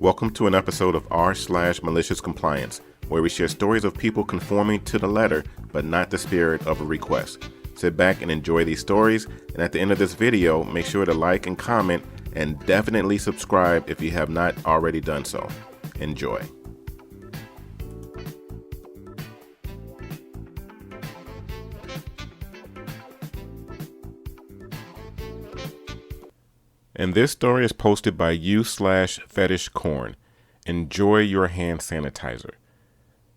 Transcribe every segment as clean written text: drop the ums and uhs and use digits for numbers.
Welcome to an episode of r/slash malicious compliance, where we share stories of people conforming to the letter, but not the spirit of a request. Sit back and enjoy these stories, and at the end of this video, make sure to like and comment, and definitely subscribe if you have not already done so. Enjoy. And this story is posted by u/fetishcorn. Enjoy your hand sanitizer.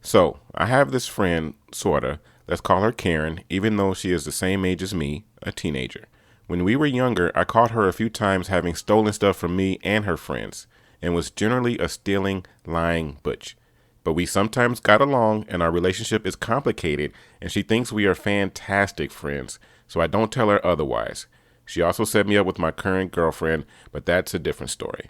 So, I have this friend, sorta, let's call her Karen, even though she is the same age as me, a teenager. When we were younger, I caught her a few times having stolen stuff from me and her friends, and was generally a stealing, lying butch. But we sometimes got along, and our relationship is complicated, and she thinks we are fantastic friends, so I don't tell her otherwise. She also set me up with my current girlfriend, but that's a different story.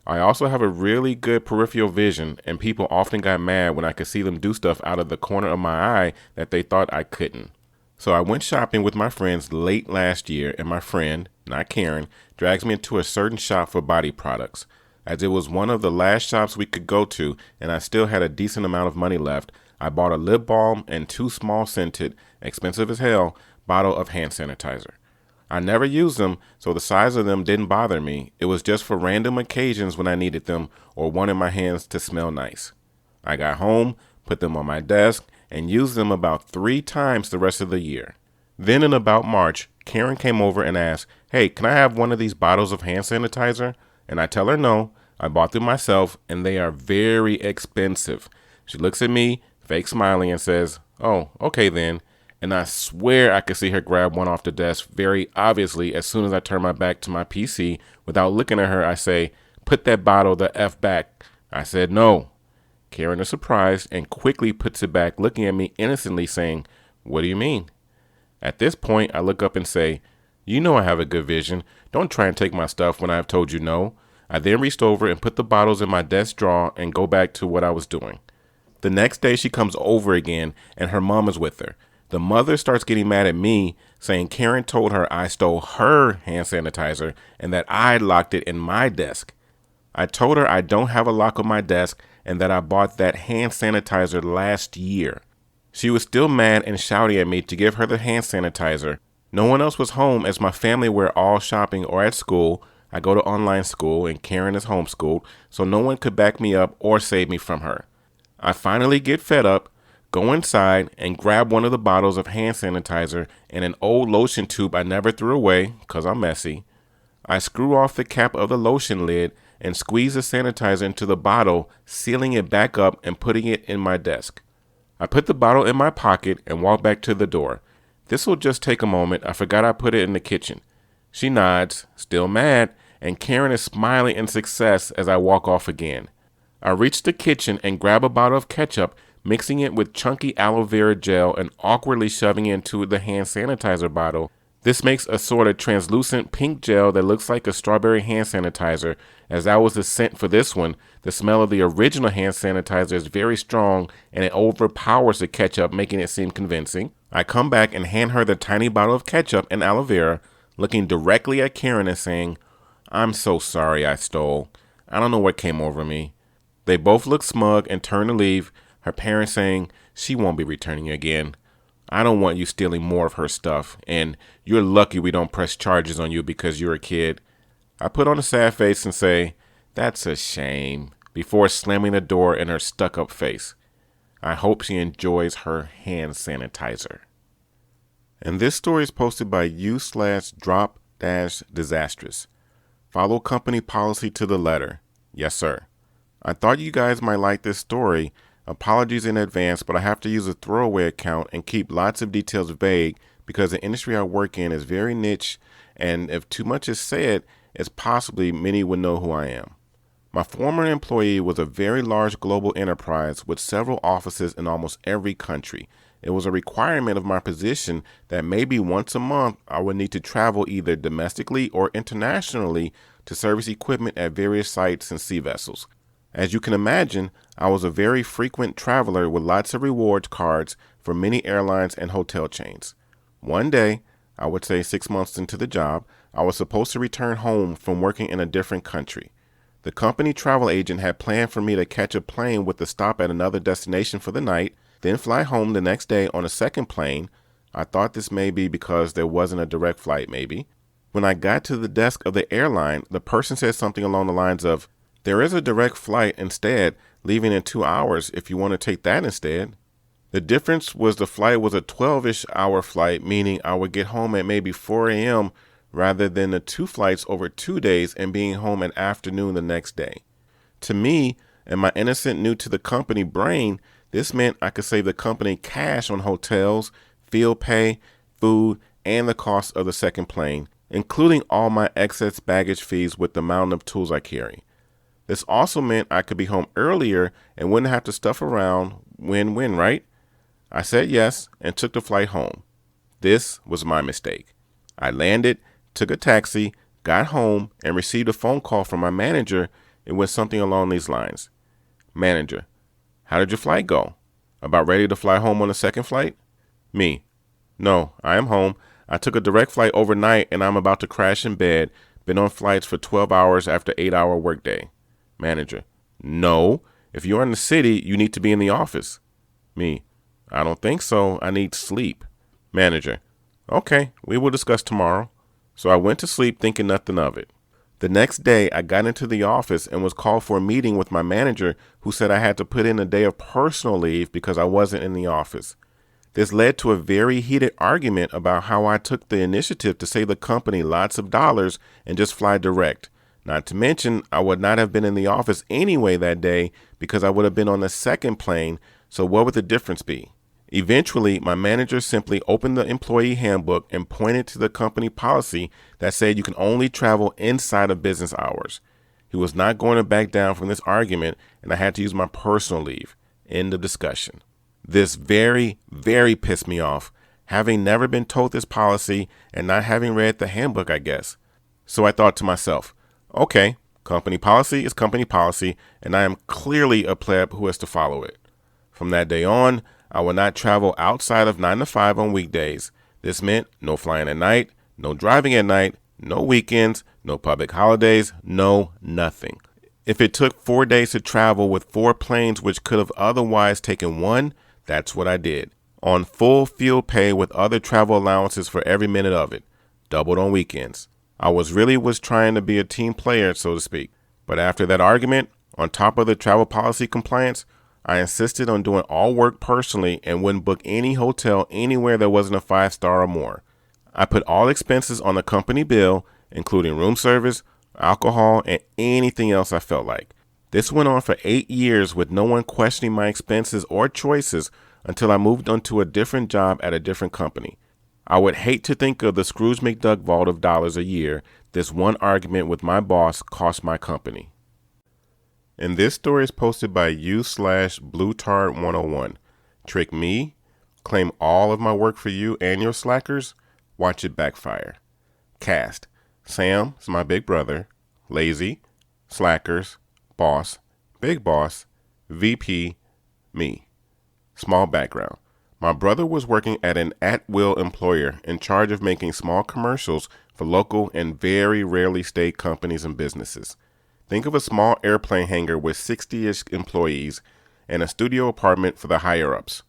I also have a really good peripheral vision, and people often got mad when I could see them do stuff out of the corner of my eye that they thought I couldn't. So I went shopping with my friends late last year, and my friend, not Karen, drags me into a certain shop for body products. As it was one of the last shops we could go to, and I still had a decent amount of money left, I bought a lip balm and 2 small scented, expensive as hell, bottle of hand sanitizer. I never used them, so the size of them didn't bother me. It was just for random occasions when I needed them or wanted my hands to smell nice. I got home, put them on my desk, and used them about 3 times the rest of the year. Then in about March, Karen came over and asked, "Hey, can I have one of these bottles of hand sanitizer?" And I tell her no. I bought them myself, and they are very expensive. She looks at me, fake smiling, and says, "Oh, okay then." And I swear I could see her grab one off the desk very obviously as soon as I turn my back to my PC. Without looking at her, I say, "Put that bottle the F back." I said no. Karen is surprised and quickly puts it back, looking at me innocently saying, "What do you mean?" At this point, I look up and say, "You know I have a good vision. Don't try and take my stuff when I have told you no." I then reached over and put the bottles in my desk drawer and go back to what I was doing. The next day she comes over again and her mom is with her. The mother starts getting mad at me, saying Karen told her I stole her hand sanitizer and that I locked it in my desk. I told her I don't have a lock on my desk and that I bought that hand sanitizer last year. She was still mad and shouting at me to give her the hand sanitizer. No one else was home as my family were all shopping or at school. I go to online school and Karen is homeschooled, so no one could back me up or save me from her. I finally get fed up, go inside and grab one of the bottles of hand sanitizer and an old lotion tube I never threw away because I'm messy. I screw off the cap of the lotion lid and squeeze the sanitizer into the bottle, sealing it back up and putting it in my desk. I put the bottle in my pocket and walk back to the door. This will just take a moment. I forgot I put it in the kitchen. She nods, still mad, and Karen is smiling in success as I walk off again. I reach the kitchen and grab a bottle of ketchup, mixing it with chunky aloe vera gel and awkwardly shoving it into the hand sanitizer bottle. This makes a sort of translucent pink gel that looks like a strawberry hand sanitizer. As that was the scent for this one, the smell of the original hand sanitizer is very strong and it overpowers the ketchup, making it seem convincing. I come back and hand her the tiny bottle of ketchup and aloe vera, looking directly at Karen and saying, "I'm so sorry I stole. I don't know what came over me." They both look smug and turn to leave, her parents saying, "She won't be returning again. I don't want you stealing more of her stuff, and you're lucky we don't press charges on you because you're a kid." I put on a sad face and say, "That's a shame," before slamming the door in her stuck-up face. I hope she enjoys her hand sanitizer. And this story is posted by u/drop-disastrous. Follow company policy to the letter. Yes, sir. I thought you guys might like this story. Apologies in advance, but I have to use a throwaway account and keep lots of details vague because the industry I work in is very niche, and if too much is said, it's possibly many would know who I am. My former employee was a very large global enterprise with several offices in almost every country. It was a requirement of my position that maybe once a month I would need to travel either domestically or internationally to service equipment at various sites and sea vessels. As you can imagine, I was a very frequent traveler with lots of rewards cards for many airlines and hotel chains. One day, I would say 6 months into the job, I was supposed to return home from working in a different country. The company travel agent had planned for me to catch a plane with a stop at another destination for the night, then fly home the next day on a second plane. I thought this may be because there wasn't a direct flight, maybe. When I got to the desk of the airline, the person said something along the lines of, "There is a direct flight instead, leaving in 2 hours if you want to take that instead." The difference was the flight was a 12-ish hour flight, meaning I would get home at maybe 4 a.m. rather than the 2 flights over 2 days and being home at afternoon the next day. To me, and my innocent new to the company brain, this meant I could save the company cash on hotels, field pay, food, and the cost of the second plane, including all my excess baggage fees with the mountain of tools I carry. This also meant I could be home earlier and wouldn't have to stuff around. Win-win, right? I said yes and took the flight home. This was my mistake. I landed, took a taxi, got home, and received a phone call from my manager. It went something along these lines. "Manager, how did your flight go? About ready to fly home on the second flight?" Me: "No, I am home. I took a direct flight overnight and I'm about to crash in bed. Been on flights for 12 hours after 8-hour workday." Manager: "No, if you're in the city, you need to be in the office." Me: "I don't think so. I need sleep." Manager: "Okay, we will discuss tomorrow." So I went to sleep thinking nothing of it. The next day, I got into the office and was called for a meeting with my manager, who said I had to put in a day of personal leave because I wasn't in the office. This led to a very heated argument about how I took the initiative to save the company lots of dollars and just fly direct. Not to mention, I would not have been in the office anyway that day because I would have been on the second plane, so what would the difference be? Eventually, my manager simply opened the employee handbook and pointed to the company policy that said you can only travel inside of business hours. He was not going to back down from this argument, and I had to use my personal leave. End of discussion. This very, very pissed me off, having never been told this policy and not having read the handbook, I guess. So I thought to myself, okay, company policy is company policy, and I am clearly a pleb who has to follow it. From that day on, I will not travel outside of 9 to 5 on weekdays. This meant no flying at night, no driving at night, no weekends, no public holidays, no nothing. If it took 4 days to travel with 4 planes which could have otherwise taken 1, that's what I did. On full field pay with other travel allowances for every minute of it. Doubled on weekends. I was trying to be a team player, so to speak. But after that argument, on top of the travel policy compliance, I insisted on doing all work personally and wouldn't book any hotel anywhere that wasn't a 5-star or more. I put all expenses on the company bill, including room service, alcohol, and anything else I felt like. This went on for 8 years with no one questioning my expenses or choices until I moved on to a different job at a different company. I would hate to think of the Scrooge McDuck vault of dollars a year this one argument with my boss cost my company. And this story is posted by u/BlueTard101. Trick me? Claim all of my work for you and your slackers? Watch it backfire. Cast: Sam is my big brother. Lazy, slackers, boss, big boss, VP, me. Small background. My brother was working at an at-will employer in charge of making small commercials for local and very rarely state companies and businesses. Think of a small airplane hangar with 60-ish employees and a studio apartment for the higher-ups.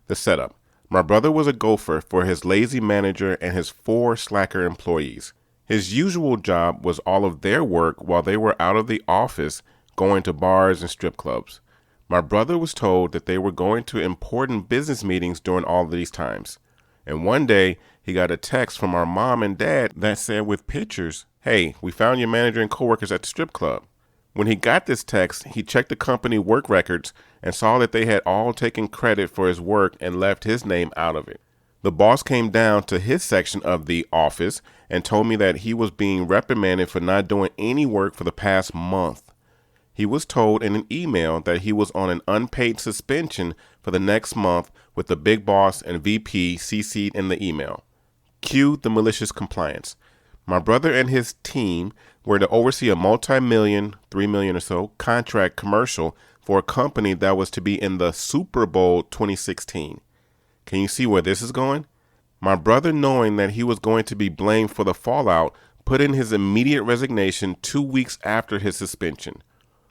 The setup. My brother was a gopher for his lazy manager and his 4 slacker employees. His usual job was all of their work while they were out of the office going to bars and strip clubs. My brother was told that they were going to important business meetings during all of these times. And one day, he got a text from our mom and dad that said with pictures, "Hey, we found your manager and coworkers at the strip club." When he got this text, he checked the company work records and saw that they had all taken credit for his work and left his name out of it. The boss came down to his section of the office and told me that he was being reprimanded for not doing any work for the past month. He was told in an email that he was on an unpaid suspension for the next month with the big boss and VP CC'd in the email. Cue the malicious compliance. My brother and his team were to oversee a multi-million, $3 million or so, contract commercial for a company that was to be in the Super Bowl 2016. Can you see where this is going? My brother, knowing that he was going to be blamed for the fallout, put in his immediate resignation 2 weeks after his suspension.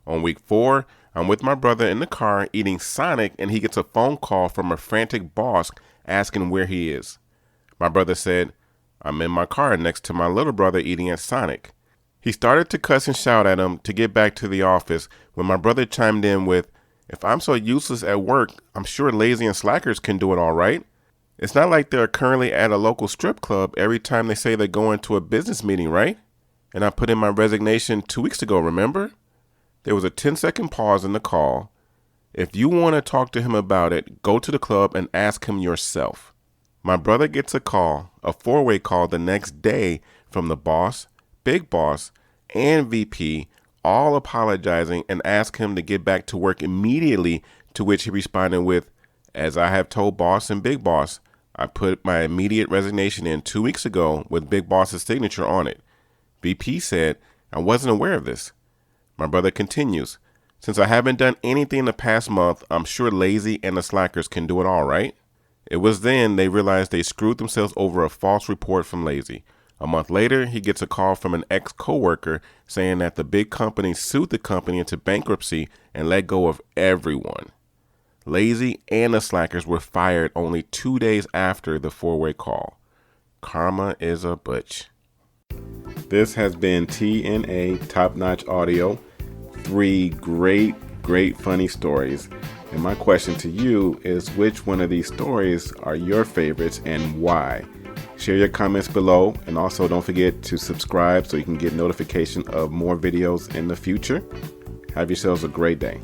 On week 4, I'm with my brother in the car eating Sonic, and he gets a phone call from a frantic boss asking where he is. My brother said, "I'm in my car next to my little brother eating at Sonic." He started to cuss and shout at him to get back to the office when my brother chimed in with, "If I'm so useless at work, I'm sure lazy and slackers can do it all right. It's not like they're currently at a local strip club every time they say they're going to a business meeting, right? And I put in my resignation 2 weeks ago, remember?" There was a 10-second pause in the call. If you want to talk to him about it, go to the club and ask him yourself. My brother gets a call, a 4-way call the next day from the boss, big boss, and VP, all apologizing and ask him to get back to work immediately, to which he responded with, "As I have told boss and big boss, I put my immediate resignation in 2 weeks ago with big boss's signature on it." VP said, "I wasn't aware of this." My brother continues, "Since I haven't done anything in the past month, I'm sure lazy and the slackers can do it all right." It was then they realized they screwed themselves over a false report from lazy. A month later, he gets a call from an ex-coworker saying that the big company sued the company into bankruptcy and let go of everyone. Lazy and the slackers were fired only 2 days after the 4-way call. Karma is a bitch. This has been TNA Top Notch Audio. 3 great funny stories. And my question to you is, which one of these stories are your favorites and why? Share your comments below, and also don't forget to subscribe so you can get notification of more videos in the future. Have yourselves a great day.